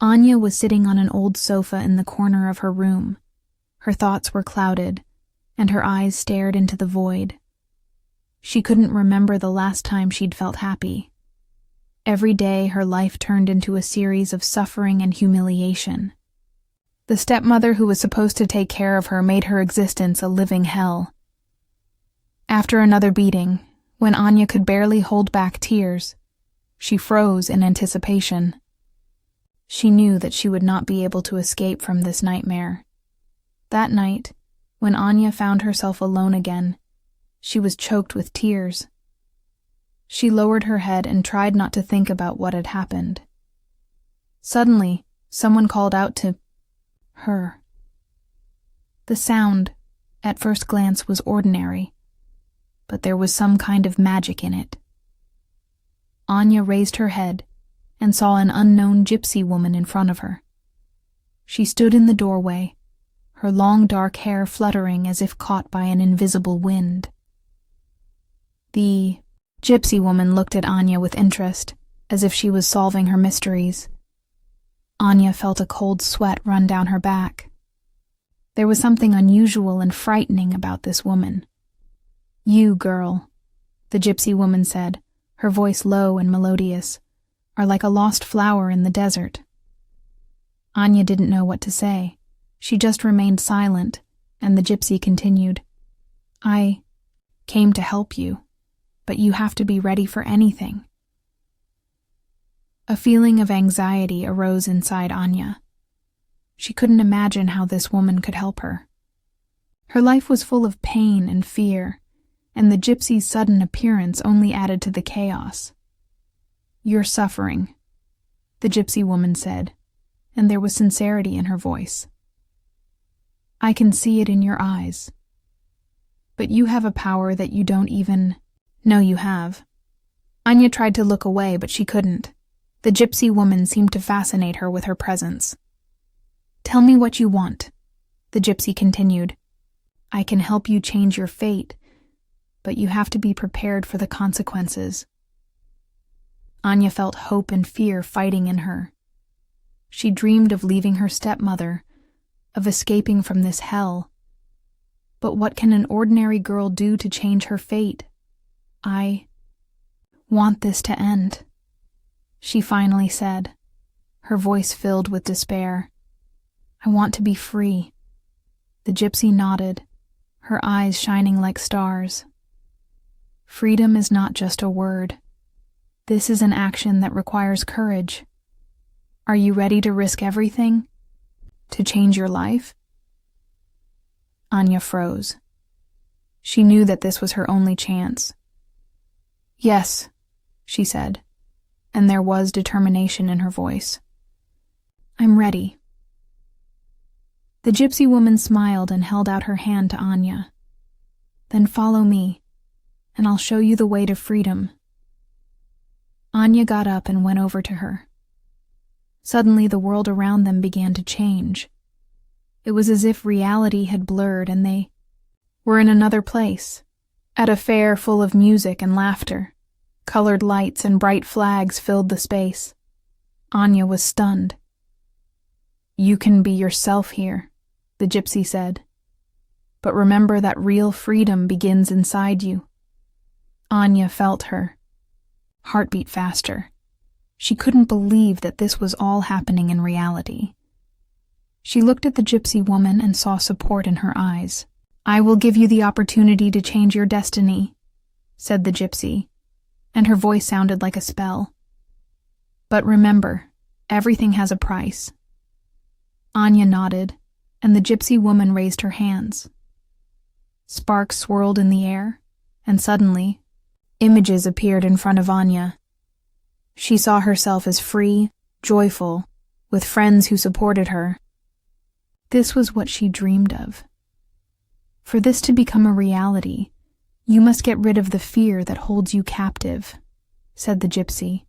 Anya was sitting on an old sofa in the corner of her room. Her thoughts were clouded, and her eyes stared into the void. She couldn't remember the last time she'd felt happy. Every day her life turned into a series of suffering and humiliation. The stepmother who was supposed to take care of her made her existence a living hell. After another beating, when Anya could barely hold back tears, she froze in anticipation. She knew that she would not be able to escape from this nightmare. That night, when Anya found herself alone again, she was choked with tears. She lowered her head and tried not to think about what had happened. Suddenly, someone called out to her. The sound, at first glance, was ordinary, but there was some kind of magic in it. Anya raised her head and saw an unknown gypsy woman in front of her. She stood in the doorway, her long dark hair fluttering as if caught by an invisible wind. The gypsy woman looked at Anya with interest, as if she was solving her mysteries. Anya felt a cold sweat run down her back. There was something unusual and frightening about this woman. "You, girl," the gypsy woman said, her voice low and melodious, "are like a lost flower in the desert." Anya didn't know what to say. She just remained silent, and the gypsy continued, "I came to help you, but you have to be ready for anything." A feeling of anxiety arose inside Anya. She couldn't imagine how this woman could help her. Her life was full of pain and fear, and the gypsy's sudden appearance only added to the chaos. "You're suffering," the gypsy woman said, and there was sincerity in her voice. "I can see it in your eyes. But you have a power that you don't even know you have." Anya tried to look away, but she couldn't. The gypsy woman seemed to fascinate her with her presence. "Tell me what you want," the gypsy continued. "I can help you change your fate, but you have to be prepared for the consequences." Anya felt hope and fear fighting in her. She dreamed of leaving her stepmother, of escaping from this hell. But what can an ordinary girl do to change her fate? "I want this to end," she finally said, her voice filled with despair. "I want to be free." The gypsy nodded, her eyes shining like stars. "Freedom is not just a word. This is an action that requires courage. Are you ready to risk everything? To change your life?" Anya froze. She knew that this was her only chance. "Yes," she said, and there was determination in her voice. "I'm ready." The gypsy woman smiled and held out her hand to Anya. "Then follow me, and I'll show you the way to freedom." Anya got up and went over to her. Suddenly the world around them began to change. It was as if reality had blurred and they were in another place, at a fair full of music and laughter. Colored lights and bright flags filled the space. Anya was stunned. "You can be yourself here," the gypsy said. "But remember that real freedom begins inside you." Anya felt her heart beat faster. She couldn't believe that this was all happening in reality. She looked at the gypsy woman and saw support in her eyes. "I will give you the opportunity to change your destiny," said the gypsy, and her voice sounded like a spell. "But remember, everything has a price." Anya nodded, and the gypsy woman raised her hands. Sparks swirled in the air, and suddenly, images appeared in front of Anya. She saw herself as free, joyful, with friends who supported her. This was what she dreamed of. For this to become a reality, you must get rid of the fear that holds you captive, said the gypsy.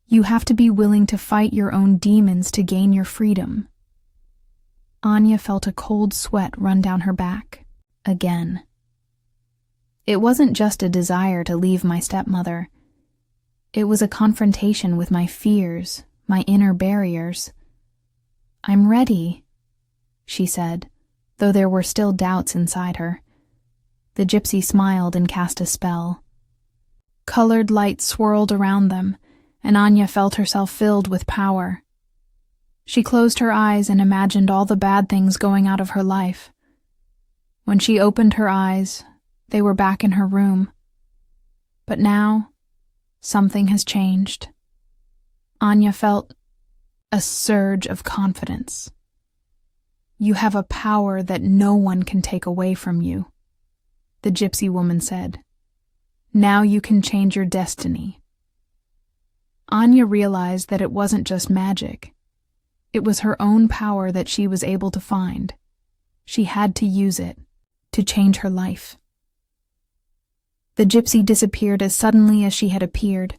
You have to be willing to fight your own demons to gain your freedom. Anya felt a cold sweat run down her back, again. It wasn't just a desire to leave my stepmother. It was a confrontation with my fears, my inner barriers. "I'm ready," she said, though there were still doubts inside her. The gypsy smiled and cast a spell. Colored lights swirled around them, and Anya felt herself filled with power. She closed her eyes and imagined all the bad things going out of her life. When she opened her eyes, they were back in her room. But now, something has changed. Anya felt a surge of confidence. "You have a power that no one can take away from you," the gypsy woman said. "Now you can change your destiny." Anya realized that it wasn't just magic. It was her own power that she was able to find. She had to use it to change her life. The gypsy disappeared as suddenly as she had appeared,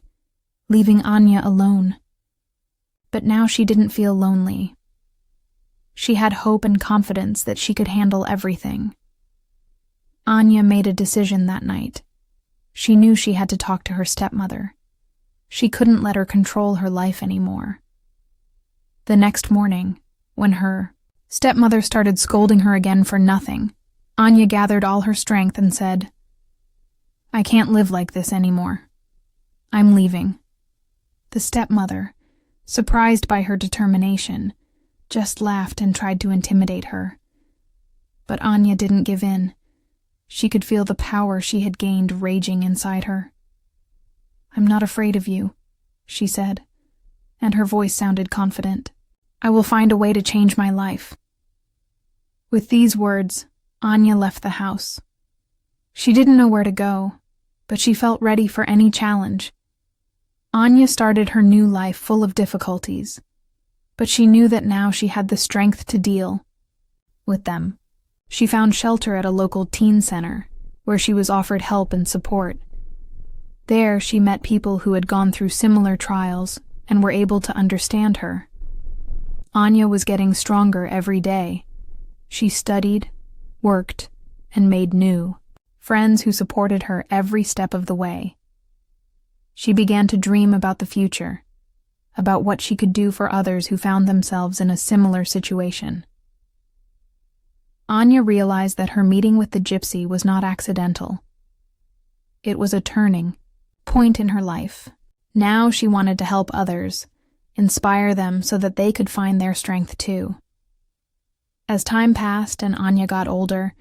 leaving Anya alone. But now she didn't feel lonely. She had hope and confidence that she could handle everything. Anya made a decision that night. She knew she had to talk to her stepmother. She couldn't let her control her life anymore. The next morning, when her stepmother started scolding her again for nothing, Anya gathered all her strength and said, "I can't live like this anymore. I'm leaving." The stepmother, surprised by her determination, just laughed and tried to intimidate her. But Anya didn't give in. She could feel the power she had gained raging inside her. "I'm not afraid of you," she said, and her voice sounded confident. "I will find a way to change my life." With these words, Anya left the house. She didn't know where to go, but she felt ready for any challenge. Anya started her new life full of difficulties, but she knew that now she had the strength to deal with them. She found shelter at a local teen center, where she was offered help and support. There, she met people who had gone through similar trials and were able to understand her. Anya was getting stronger every day. She studied, worked, and made new friends who supported her every step of the way. She began to dream about the future, about what she could do for others who found themselves in a similar situation. Anya realized that her meeting with the gypsy was not accidental. It was a turning point in her life. Now she wanted to help others, inspire them so that they could find their strength too. As time passed and Anya got older,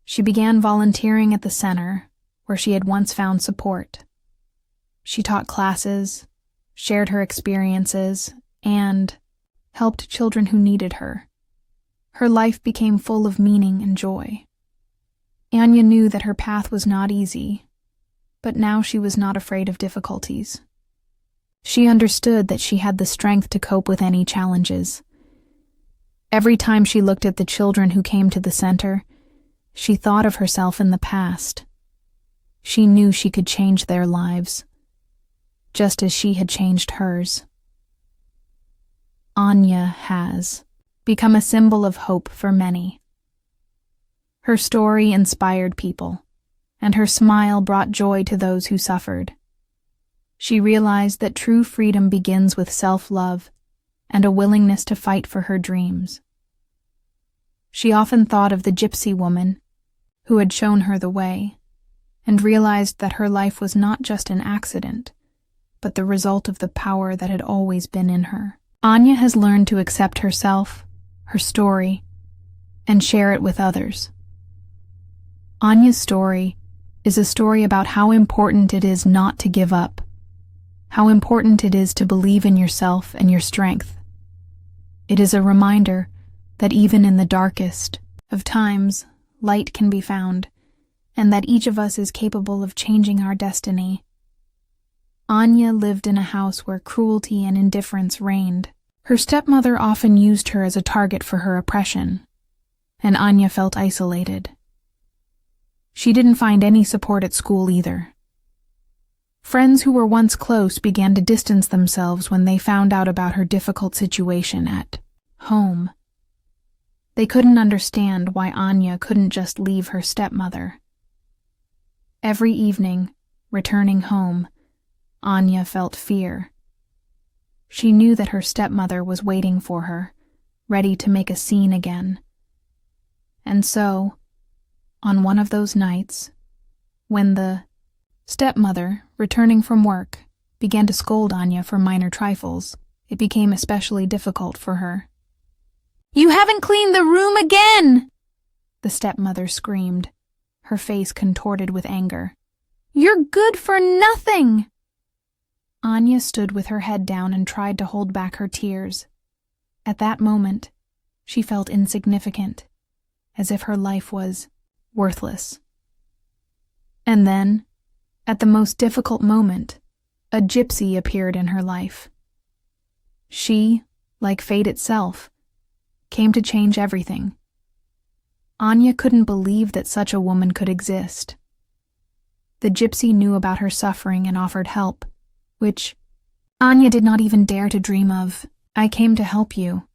she began volunteering at the center where she had once found support. She taught classes, shared her experiences, and helped children who needed her. Her life became full of meaning and joy. Anya knew that her path was not easy, but now she was not afraid of difficulties. She understood that she had the strength to cope with any challenges. Every time she looked at the children who came to the center, she thought of herself in the past. She knew she could change their lives, just as she had changed hers. Anya has become a symbol of hope for many. Her story inspired people, and her smile brought joy to those who suffered. She realized that true freedom begins with self-love and a willingness to fight for her dreams. She often thought of the gypsy woman who had shown her the way, and realized that her life was not just an accident, but the result of the power that had always been in her. Anya has learned to accept herself, her story, and share it with others. Anya's story is a story about how important it is not to give up, how important it is to believe in yourself and your strength. It is a reminder that even in the darkest of times, light can be found, and that each of us is capable of changing our destiny. Anya lived in a house where cruelty and indifference reigned. Her stepmother often used her as a target for her oppression, and Anya felt isolated. She didn't find any support at school either. Friends who were once close began to distance themselves when they found out about her difficult situation at home. They couldn't understand why Anya couldn't just leave her stepmother. Every evening, returning home, Anya felt fear. She knew that her stepmother was waiting for her, ready to make a scene again. And so, on one of those nights, when the stepmother, returning from work, began to scold Anya for minor trifles, it became especially difficult for her. "You haven't cleaned the room again!" the stepmother screamed, her face contorted with anger. "You're good for nothing!" Anya stood with her head down and tried to hold back her tears. At that moment, she felt insignificant, as if her life was worthless. And then, at the most difficult moment, a gypsy appeared in her life. She, like fate itself, came to change everything. Anya couldn't believe that such a woman could exist. The gypsy knew about her suffering and offered help, which Anya did not even dare to dream of. "I came to help you,"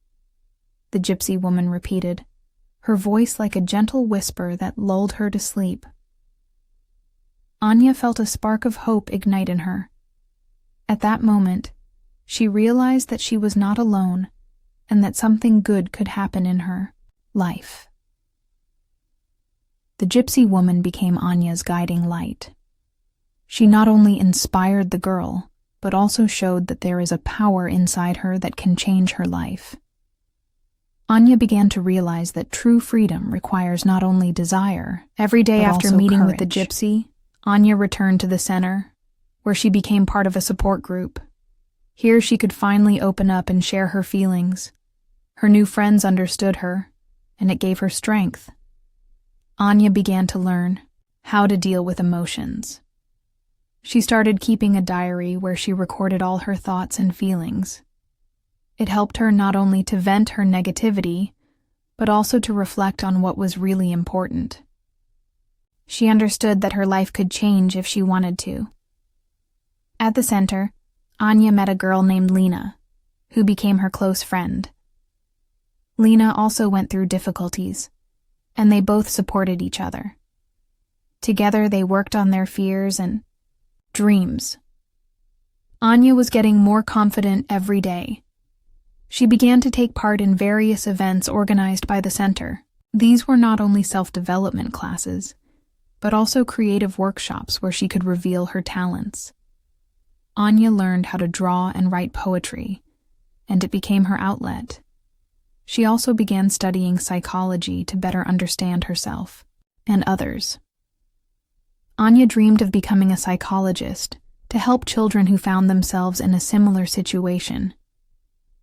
the gypsy woman repeated, her voice like a gentle whisper that lulled her to sleep. Anya felt a spark of hope ignite in her. At that moment, she realized that she was not alone and that something good could happen in her life. The gypsy woman became Anya's guiding light. She not only inspired the girl, but also showed that there is a power inside her that can change her life. Anya began to realize that true freedom requires not only desire. Every day after meeting with the gypsy, Anya returned to the center, where she became part of a support group. Here she could finally open up and share her feelings. Her new friends understood her, and it gave her strength. Anya began to learn how to deal with emotions. She started keeping a diary where she recorded all her thoughts and feelings. It helped her not only to vent her negativity, but also to reflect on what was really important. She understood that her life could change if she wanted to. At the center, Anya met a girl named Lena, who became her close friend. Lena also went through difficulties, and they both supported each other. Together they worked on their fears and dreams. Anya was getting more confident every day. She began to take part in various events organized by the center. These were not only self-development classes, but also creative workshops where she could reveal her talents. Anya learned how to draw and write poetry, and it became her outlet. She also began studying psychology to better understand herself and others. Anya dreamed of becoming a psychologist to help children who found themselves in a similar situation.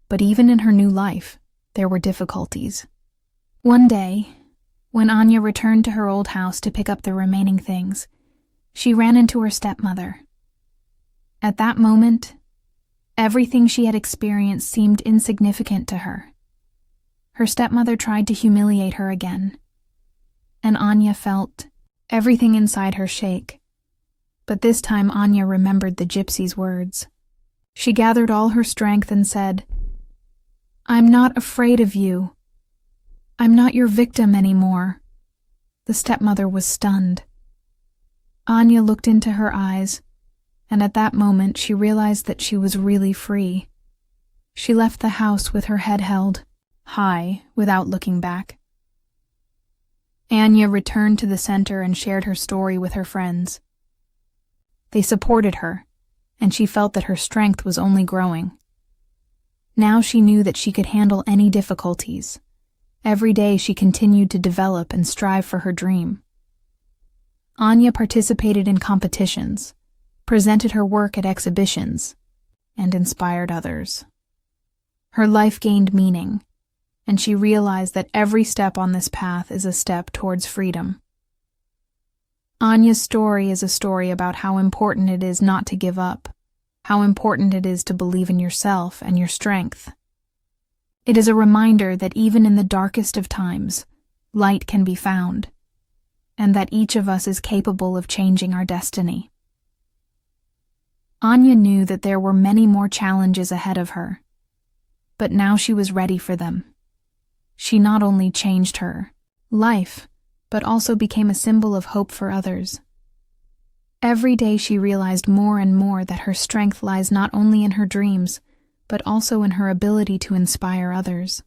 But even in her new life, there were difficulties. One day, when Anya returned to her old house to pick up the remaining things, she ran into her stepmother. At that moment, everything she had experienced seemed insignificant to her. Her stepmother tried to humiliate her again, and Anya felt everything inside her shake. But this time Anya remembered the gypsy's words. She gathered all her strength and said, "I'm not afraid of you. I'm not your victim anymore." The stepmother was stunned. Anya looked into her eyes, and at that moment she realized that she was really free. She left the house with her head held high without looking back. Anya returned to the center and shared her story with her friends. They supported her, and she felt that her strength was only growing. Now she knew that she could handle any difficulties. Every day she continued to develop and strive for her dream. Anya participated in competitions, presented her work at exhibitions, and inspired others. Her life gained meaning, and she realized that every step on this path is a step towards freedom. Anya's story is a story about how important it is not to give up, how important it is to believe in yourself and your strength. It is a reminder that even in the darkest of times, light can be found, and that each of us is capable of changing our destiny. Anya knew that there were many more challenges ahead of her, but now she was ready for them. She not only changed her life, but also became a symbol of hope for others. Every day she realized more and more that her strength lies not only in her dreams, but also in her ability to inspire others.